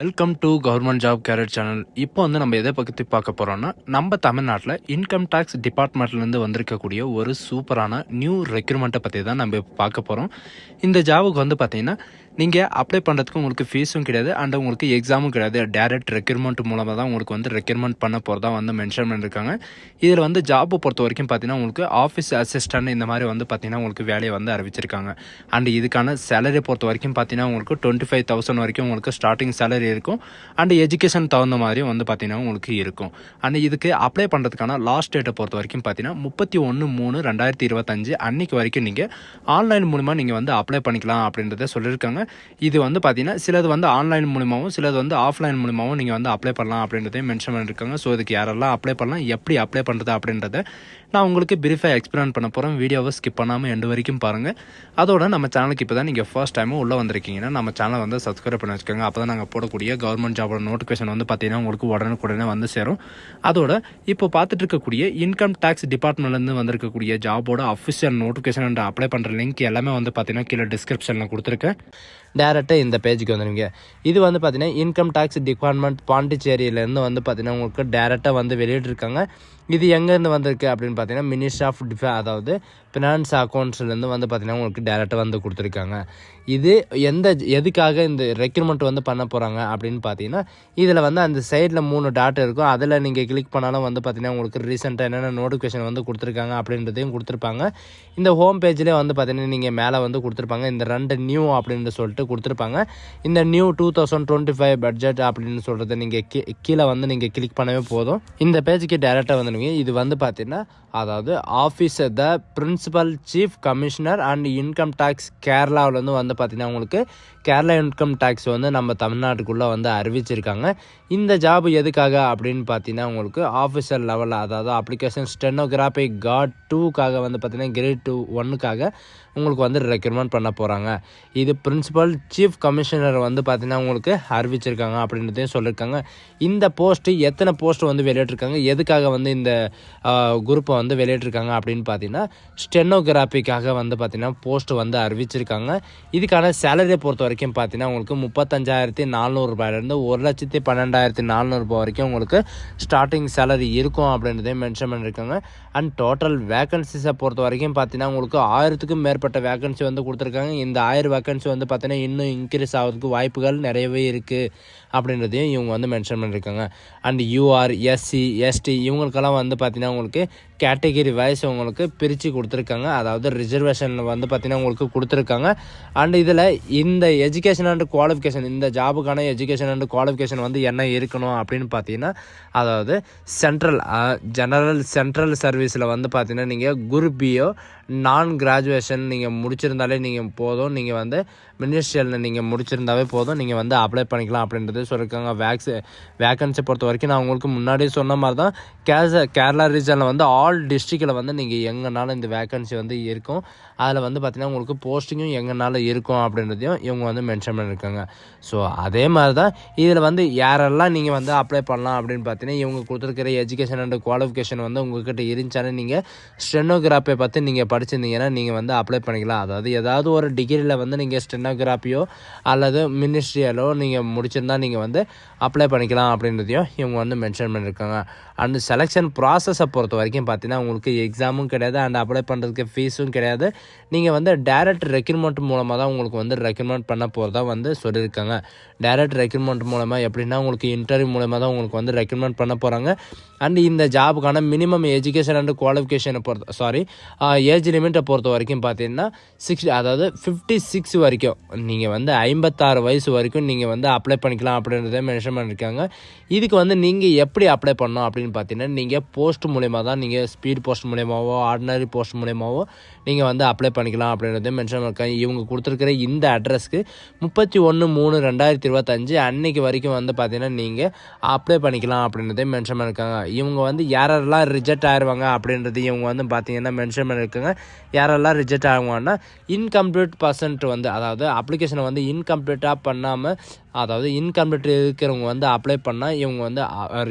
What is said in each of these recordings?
Welcome to government job career channel. இப்போ நம்ம எதை பற்றி பார்க்க போகிறோம்னா, நம்ம தமிழ்நாட்டில் இன்கம் டேக்ஸ் டிபார்ட்மெண்ட்லேருந்து வந்திருக்கக்கூடிய ஒரு சூப்பரான நியூ ரெக்ரூட்மெண்ட்டை பற்றி தான் நம்ம இப்போ பார்க்க போகிறோம். இந்த ஜாபுக்கு பார்த்தீங்கன்னா நீங்கள் அப்ளை பண்ணுறதுக்கு உங்களுக்கு ஃபீஸும் கிடையாது அண்ட் உங்களுக்கு எக்ஸாமும் கிடையாது. டேரக்ட் ரெக்ரூட்மெண்ட் மூலமாக தான் உங்களுக்கு ரெக்ரூட்மெண்ட் பண்ண போகிறதா மென்ஷன் பண்ணியிருக்காங்க. இதில் ஜாபை பொறுத்த வரைக்கும் பார்த்தீங்கன்னா உங்களுக்கு ஆஃபீஸ் அசிஸ்டன்ட் இந்த மாதிரி பார்த்தீங்கன்னா உங்களுக்கு வேலையை அறிவிச்சிருக்காங்க. அண்ட் இதுக்கான சேலரி பொறுத்த வரைக்கும் பார்த்தீங்கன்னா உங்களுக்கு 25,000 வரைக்கும் உங்களுக்கு ஸ்டார்டிங் சேலரி இருக்கும். அண்ட் எஜுகேஷன் தகுந்த மாதிரியும் பார்த்தீங்கன்னா உங்களுக்கு இருக்கும். அண்ட் இதுக்கு அப்ளை பண்ணுறதுக்கான லாஸ்ட் டேட்டை பொறுத்த வரைக்கும் பார்த்தீங்கன்னா 31/3/2025 அன்னைக்கு வரைக்கும் நீங்கள் ஆன்லைன் மூலமாக நீங்கள் அப்ளை பண்ணிக்கலாம் அப்படின்றத சொல்லியிருக்காங்க. இது பார்த்தீங்கன்னா சிலது ஆன்லைன் மூலமாகவும் சிலது ஆஃப்லைன் மூலமாகவும் நீங்கள் அப்ளை பண்ணலாம் அப்படின்றதையும் மென்ஷன் பண்ணியிருக்காங்க. ஸோ இதுக்கு யாரெல்லாம் அப்ளை பண்ணலாம், எப்படி அப்ளை பண்ணுறது அப்படின்றத நான் உங்களுக்கு பிரீஃபாக எக்ஸ்பிளைன் பண்ண போகிறேன். வீடியோவை ஸ்கிப் பண்ணாமல் எண்டு வரைக்கும் பாருங்கள். அதோட நம்ம சேனலுக்கு இப்போ தான் நீங்கள் ஃபர்ஸ்ட் டைம் உள்ளே வந்திருக்கீங்கன்னா நம்ம சேனலை சப்ஸ்கிரைப் பண்ணி வச்சுக்கோங்க. அப்போ தான் நாங்கள் போடக்கூடிய கவர்மெண்ட் ஜாபோட நோட்டிஃபிகேஷன் பார்த்தீங்கன்னா உங்களுக்கு உடனே சேரும். அதோட இப்போ பார்த்துட்டு இருக்கக்கூடிய இன்கம் டேக்ஸ் டிபார்ட்மெண்ட்லேருந்து வந்திருக்கக்கூடிய ஜாபோட அஃபிஷியல் நோட்டிஃபிகேஷன் அண்ட் அப்ளை பண்ணுற லிங்க் எல்லாமே பார்த்தீங்கன்னா கீழே டிஸ்கிரிப்ஷனில் கொடுத்துருக்கேன். டேரெக்டாக இந்த பேஜுக்கு வந்துடுவீங்க. இது பார்த்தீங்கன்னா இன்கம் டேக்ஸ் டிபார்ட்மெண்ட் பாண்டிச்சேரியிலேருந்து பார்த்தீங்கன்னா உங்களுக்கு டேரெக்டாக வெளியிட்டிருக்காங்க. இது எங்கேருந்து வந்திருக்கு அப்படின்னு பார்த்தீங்கன்னா மினிஸ்ட்ரி ஆஃப் அதாவது ஃபினான்ஸ் அக்கௌண்ட்ஸ்லேருந்து பார்த்தீங்கன்னா உங்களுக்கு டேரெக்டாக கொடுத்துருக்காங்க. இது எதுக்காக இந்த ரெக்ரூட்மெண்ட் பண்ண போகிறாங்க அப்படின்னு பார்த்தீங்கன்னா இதில் அந்த சைடில் 3 டாட் இருக்கும். அதில் நீங்கள் கிளிக் பண்ணாலும் பார்த்தீங்கன்னா உங்களுக்கு ரீசெண்டாக என்னென்ன நோட்டிஃபிகேஷன் கொடுத்துருக்காங்க அப்படின்றதையும் கொடுத்துருப்பாங்க. இந்த ஹோம் பேஜ்லேயே பார்த்தீங்கன்னா நீங்கள் மேலே கொடுத்துருப்பாங்க. இந்த 2 நியூ அப்படின்னு சொல்லிட்டு கொடுத்துருப்பாங்க. இந்த நியூ 2025 பட்ஜெட் அப்படின்னு சொல்கிறத நீங்கள் கீழே நீங்கள் கிளிக் பண்ணவே போதும். இந்த பேஜுக்கு டேரெக்டாக வந்துடுவீங்க. இது பார்த்தீங்கன்னா அதாவது office the principal chief commissioner and income tax கேரளாவிலேருந்து பார்த்தீங்கன்னா உங்களுக்கு கேரளா இன்கம் டேக்ஸ் நம்ம தமிழ்நாட்டுக்குள்ளே அறிவிச்சிருக்காங்க. இந்த ஜாப் எதுக்காக அப்படின்னு பார்த்தீங்கன்னா உங்களுக்கு ஆஃபீஸர் லெவலில் அதாவது அப்ளிகேஷன் ஸ்டெனோகிராஃபி கார்ட் 2க்காக பார்த்தீங்கன்னா கிரேட் 2 1க்காக உங்களுக்கு ரெக்ரூட்மெண்ட் பண்ண போகிறாங்க. இது பிரின்சிபல் சீஃப் கமிஷனர் பார்த்தீங்கன்னா உங்களுக்கு அறிவிச்சிருக்காங்க அப்படின்றதையும் சொல்லியிருக்காங்க. இந்த போஸ்ட்டு எத்தனை போஸ்ட் வெளியிட்டிருக்காங்க, எதுக்காக இந்த குரூப்பை வெளியிட்டிருக்காங்க அப்படின்னு பார்த்தீங்கன்னா ஸ்டெனோகிராஃபிக்காக பார்த்தீங்கன்னா போஸ்ட் அறிவிச்சிருக்காங்க. இதுக்கான சேலரியை பொறுத்த வரைக்கும் பார்த்தீங்கன்னா உங்களுக்கு 35,400 ரூபாயிலேருந்து 1,12,400 ரூபாய் வரைக்கும் உங்களுக்கு ஸ்டார்டிங் சேலரி இருக்கும் அப்படின்றதையும் மென்ஷன் பண்ணியிருக்காங்க. அண்ட் டோட்டல் வேகன்சிஸை பொறுத்த வரைக்கும் பார்த்தீங்கன்னா உங்களுக்கு 1000க்கும் மேற்பட்ட வேகன்சி கொடுத்துருக்காங்க. இந்த 1000 வேகன்சி பார்த்தீங்கன்னா இன்னும் இன்க்ரீஸ் ஆகிறதுக்கு வாய்ப்புகள் நிறையவே இருக்குது அப்படின்றதையும் இவங்க மென்ஷன் பண்ணியிருக்காங்க. அண்ட் யூஆர் எஸ்சி எஸ்டி இவங்களுக்கெல்லாம் பார்த்தீங்கன்னா உங்களுக்கு கேட்டகிரி வைஸ் உங்களுக்கு பிரித்து கொடுத்துருக்காங்க. அதாவது ரிசர்வேஷனில் பார்த்தீங்கன்னா உங்களுக்கு கொடுத்துருக்காங்க. அண்ட் இதில் இந்த எஜுகேஷன் அண்ட் குவாலிஃபிகேஷன் இந்த ஜாபுக்கான எஜுகேஷன் அண்ட் குவாலிஃபிகேஷன் என்ன இருக்கணும் அப்படின்னு பார்த்தீங்கன்னா அதாவது சென்ட்ரல் சர்வீஸில் பார்த்தீங்கன்னா நீங்கள் குரூப் பியோ நான் கிராஜுவேஷன் நீங்கள் முடிச்சிருந்தாலே நீங்கள் போதும். நீங்கள் மினிஸ்ட்ரியலில் நீங்கள் முடிச்சிருந்தாவே போதும். நீங்கள் அப்ளை பண்ணிக்கலாம் அப்படின்றது சொல்லியிருக்காங்க. வேக்கன்சி பொறுத்த வரைக்கும் நான் உங்களுக்கு முன்னாடியே சொன்ன மாதிரி தான் கேரளா ரீஜனில் ஆல் டிஸ்ட்ரிக்டில் நீங்கள் எங்கேனாலும் இந்த வேக்கன்சி இருக்கும். அதில் பார்த்தீங்கன்னா உங்களுக்கு போஸ்டிங்கும் எங்கேனாலும் இருக்கும் அப்படின்றதையும் இவங்க மென்ஷன் பண்ணியிருக்காங்க. ஸோ அதே மாதிரி தான் இதில் யாரெல்லாம் நீங்கள் அப்ளை பண்ணலாம் அப்படின்னு பார்த்தீங்கன்னா இவங்க கொடுத்துருக்கிற எஜுகேஷன் அண்ட் குவாலிஃபிகேஷன் உங்கள்கிட்ட இருந்துச்சானே நீங்கள் ஸ்டெனோகிராஃபியை பற்றி நீங்கள் படிச்சிருந்தீங்கன்னா நீங்கள் அப்ளை பண்ணிக்கலாம். அதாவது ஏதாவது ஒரு டிகிரியில் நீங்கள் ஸ்டெனோகிராஃபியோ அல்லது மினிஸ்ட்ரியலோ நீங்கள் முடிச்சிருந்தா நீங்கள் அப்ளை பண்ணிக்கலாம் அப்படின்றதையும் இவங்க மென்ஷன் பண்ணியிருக்காங்க. அண்ட் செலெக்ஷன் ப்ராசஸை பொறுத்த வரைக்கும் பார்த்தீங்கன்னா உங்களுக்கு எக்ஸாமும் கிடையாது அண்ட் அப்ளை பண்ணுறதுக்கு ஃபீஸும் கிடையாது. நீங்கள் டேரக்ட் ரெக்ரூட்மெண்ட் மூலமாக தான் உங்களுக்கு ரெக்ரூட்மெண்ட் பண்ண போகிறதா சொல்லியிருக்காங்க. டேரக்ட் ரெக்ரூட்மெண்ட் மூலமாக எப்படின்னா உங்களுக்கு இன்டர்வியூ மூலமாக தான் உங்களுக்கு ரெக்ரூட்மெண்ட் பண்ண போகிறாங்க. அண்ட் இந்த ஜாபுக்கான மினிமம் எஜுகேஷன் அண்ட் குவாலிஃபிகேஷனை ஏஜ் லிமிட்டை பொறுத்த வரைக்கும் பார்த்தீங்கன்னா 60 அதாவது 56 வரைக்கும் நீங்கள் 56 வயசு வரைக்கும் நீங்கள் அப்ளை பண்ணிக்கலாம் அப்படின்றத மென்ஷன் பண்ணியிருக்காங்க. இதுக்கு நீங்கள் எப்படி அப்ளை பண்ணணும் அப்படின்னு பார்த்தீங்கன்னா நீங்கள் போஸ்ட் மூலயமா தான் நீங்கள் ஸ்பீட் போஸ்ட் மூலயமாவோ ஆர்டினரி போஸ்ட் மூலயமாவோ நீங்கள் அப்ளை பண்ணிக்கலாம் அப்படின்றத மென்ஷன் பண்ணியிருக்காங்க. இவங்க கொடுத்துருக்கிற இந்த அட்ரஸ்க்கு 31/3/2025 அன்னைக்கு வரைக்கும் பார்த்தீங்கன்னா நீங்கள் அப்ளை பண்ணிக்கலாம் அப்படின்றத மென்ஷன் பண்ணியிருக்காங்க. இவங்க யாரெல்லாம் ரிஜெக்ட் ஆயிடுவாங்க அப்படின்றது இவங்க பார்த்தீங்கன்னா மென்ஷன் பண்ணியிருக்காங்க. யாரெல்லாம் ரிஜெக்ட் ஆகுவாங்கன்னா இன்கம்ப்ளீட் பர்சன்ட் அதாவது அப்ளிகேஷனை இன்கம்ப்ளீட்டாக பண்ணாமல் அதாவது இன்கம்ப்ளீட் இருக்கிறவங்க வந்து அப்ளை பண்ணால் இவங்க வந்து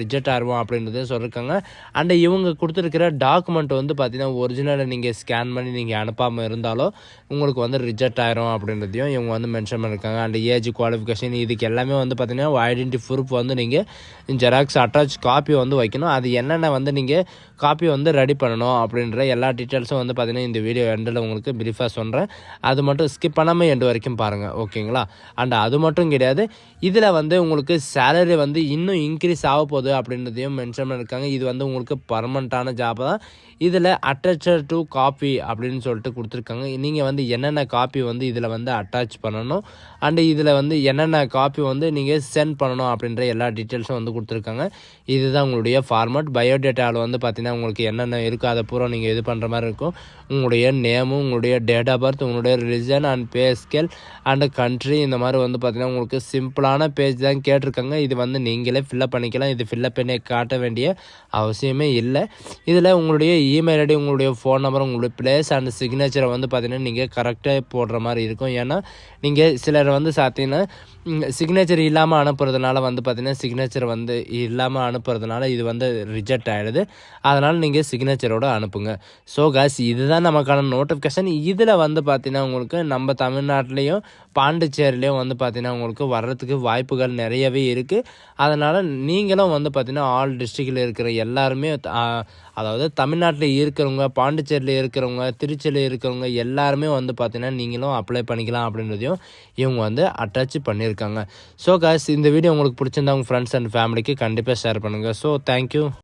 ரிஜெக்ட் ஆகிருவோம் அப்படின்றதையும் சொல்லியிருக்காங்க. அண்ட் இவங்க கொடுத்துருக்கிற டாக்குமெண்ட் வந்து பார்த்திங்கன்னா ஒரிஜினலை நீங்கள் ஸ்கேன் பண்ணி நீங்கள் அனுப்பாமல் இருந்தாலும் உங்களுக்கு வந்து ரிஜெக்ட் ஆயிரும் அப்படின்றதையும் இவங்க வந்து மென்ஷன் பண்ணியிருக்காங்க. அண்ட் ஏஜ் குவாலிஃபிகேஷன் இதுக்கு எல்லாமே வந்து பார்த்திங்கன்னா ஐடென்டி ப்ரூஃப் வந்து நீங்கள் ஜெராக்ஸ் அட்டாச் காப்பி வந்து வைக்கணும். அது என்னென்ன வந்து நீங்கள் காப்பி வந்து ரெடி பண்ணணும் அப்படின்ற எல்லா டீட்டெயில்ஸும் வந்து பார்த்திங்கன்னா இந்த வீடியோ எண்டில் உங்களுக்கு ப்ரீஃபாக சொல்கிறேன். அது மட்டும் ஸ்கிப் பண்ணாமல் எண்டு வரைக்கும் பாருங்கள், ஓகேங்களா? அண்ட் அது மட்டும் கிடையாது, இதில் வந்து உங்களுக்கு சேலரி வந்து இன்னும் இன்க்ரீஸ் ஆக போகுது அப்படின்றதையும் மென்ஷன் பண்ணியிருக்காங்க. இது வந்து உங்களுக்கு பர்மனண்ட்டான ஜாப் தான். இதில் அட்டாச்சர் டு காப்பி அப்படின்னு சொல்லிட்டு கொடுத்துருக்காங்க. நீங்கள் வந்து என்னென்ன காப்பி வந்து இதில் வந்து அட்டாச் பண்ணணும் அண்டு இதில் வந்து என்னென்ன காப்பி வந்து நீங்கள் சென்ட் பண்ணணும் அப்படின்ற எல்லா டீட்டெயில்ஸும் வந்து கொடுத்துருக்காங்க. இதுதான் உங்களுடைய ஃபார்மேட். பயோடேட்டாவில் வந்து பார்த்திங்கன்னா உங்களுக்கு என்னென்ன இருக்கோ அதை பூரா நீங்கள் இது பண்ணுற மாதிரி இருக்கும். உங்களுடைய நேமும், உங்களுடைய டேட் ஆஃப் பர்த், உங்களுடைய religion and pay scale and country, இந்த மாதிரி வந்து பார்த்திங்கன்னா உங்களுக்கு சிம்பிளான பேஜ் தான் கேட்டிருக்காங்க. இது வந்து நீங்களே ஃபில்லப் பண்ணிக்கலாம். இது ஃபில்லப் பண்ணி காட்ட வேண்டிய அவசியமே இல்லை. இதில் உங்களுடைய இமெயில் ஐடி, உங்களுடைய ஃபோன் நம்பர், உங்களுடைய பிளேஸ் அண்ட் சிக்னேச்சரை வந்து பார்த்திங்கன்னா நீங்கள் கரெக்டாக போடுற மாதிரி இருக்கும். ஏன்னா நீங்கள் சிலர் வந்து பார்த்தீங்கன்னா சிக்னேச்சர் இல்லாமல் அனுப்புறதுனால வந்து பார்த்திங்கன்னா சிக்னேச்சர் வந்து இல்லாமல் அனுப்புறதுனால இது வந்து ரிஜெக்ட் ஆகிடுது. அதனால் நீங்கள் சிக்னேச்சரோடு அனுப்புங்க. ஸோ காய்ஸ், இதுதான் நமக்கான நோட்டிஃபிகேஷன். இதில் வந்து பார்த்திங்கன்னா உங்களுக்கு நம்ம தமிழ்நாட்டிலையும் பாண்டிச்சேரிலையும் வந்து பார்த்திங்கன்னா உங்களுக்கு வர்றதுக்கு வாய்ப்புகள் நிறையவே இருக்குது. அதனால் நீங்களும் வந்து பார்த்திங்கன்னா ஆல் டிஸ்ட்ரிக்டில் இருக்கிற எல்லாருமே, அதாவது தமிழ்நாட்டில் இருக்கிறவங்க, பாண்டிச்சேரியில் இருக்கிறவங்க, திருச்சியில் இருக்கிறவங்க எல்லாருமே வந்து பார்த்திங்கன்னா நீங்களும் அப்ளை பண்ணிக்கலாம் அப்படின்றதையும் இவங்க வந்து அட்டாச் பண்ணியிருக்காங்க. ஸோ காய்ஸ், இந்த வீடியோ உங்களுக்கு பிடிச்சிருந்தா உங்கள் ஃப்ரெண்ட்ஸ் அண்ட் ஃபேமிலிக்கு கண்டிப்பாக ஷேர் பண்ணுங்கள். So thank you.